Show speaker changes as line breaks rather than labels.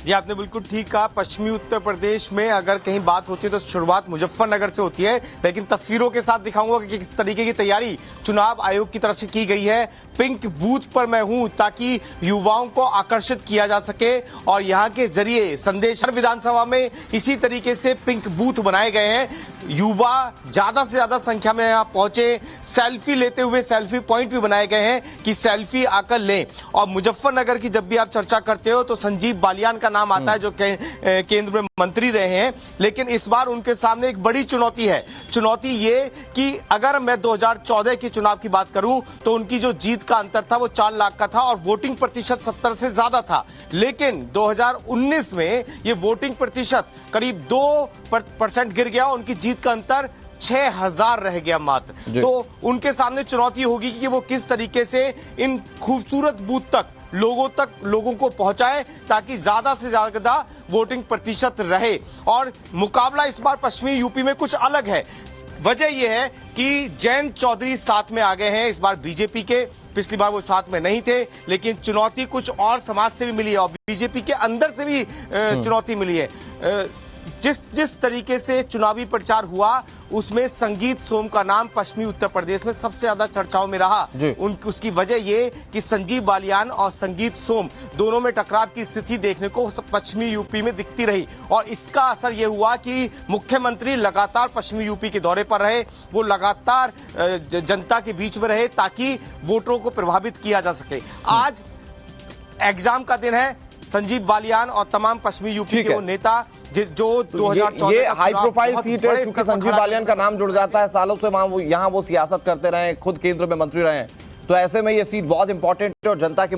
जी, आपने बिल्कुल ठीक कहा। पश्चिमी उत्तर प्रदेश में अगर कहीं बात होती है तो शुरुआत मुजफ्फरनगर से होती है, लेकिन तस्वीरों के साथ दिखाऊंगा कि किस तरीके की तैयारी चुनाव आयोग की तरफ से की गई है। पिंक बूथ पर मैं हूं ताकि युवाओं को आकर्षित किया जा सके और यहां के जरिए संदेश। हर विधानसभा में इसी तरीके से पिंक बूथ बनाए गए हैं। युवा ज्यादा से ज्यादा संख्या में यहां पहुंचे, सेल्फी लेते हुए सेल्फी पॉइंट भी बनाए गए हैं कि सेल्फी आकर लें। और मुजफ्फरनगर की जब भी आप चर्चा करते हो तो संजीव बालियान का नाम आता है, जो केंद्र में मंत्री रहे हैं। लेकिन इस बार उनके सामने एक बड़ी चुनौती है। चुनौती ये कि अगर मैं 2014 के चुनाव की बात करूं तो उनकी जो जीत का अंतर था वो 4 लाख का था और वोटिंग प्रतिशत 70 से ज्यादा था। लेकिन 2019 में ये वोटिंग प्रतिशत करीब 2% गिर गया। उनकी जीत का अंतर 6000 रह गया मात्र। तो उनके सामने चुनौती होगी कि वो किस तरीके से इन खूबसूरत बूथ तक लोगों को पहुंचाए ताकि ज्यादा से ज्यादा वोटिंग प्रतिशत रहे। और मुकाबला इस बार पश्चिमी यूपी में कुछ अलग है। वजह यह है कि जयंत चौधरी साथ में आ गए हैं इस बार बीजेपी के। पिछली बार वो साथ में नहीं थे, लेकिन चुनौती कुछ और समाज से भी मिली है और बीजेपी के अंदर से भी चुनौती मिली है। जिस तरीके से चुनावी प्रचार हुआ उसमें संगीत सोम का नाम पश्चिमी उत्तर प्रदेश में सबसे ज्यादा चर्चाओं में रहा। उसकी वजह ये कि संजीव बालियान और संगीत सोम दोनों में टकराव की स्थिति देखने को पश्चिमी यूपी में दिखती रही और इसका असर ये हुआ कि मुख्यमंत्री लगातार पश्चिमी यूपी के दौरे पर रहे। वो लगातार जनता के बीच में रहे ताकि वोटरों को प्रभावित किया जा सके। आज एग्जाम का दिन है। संजीव बालियान और तमाम पश्चिमी यूपी के वो नेता जो 2014
ये हाई प्रोफाइल सीट है, क्योंकि संजीव बालियान का नाम जुड़ जाता है, सालों से यहाँ वो सियासत करते रहे, खुद केंद्र में मंत्री रहे, तो ऐसे में ये सीट बहुत इंपॉर्टेंट है और जनता के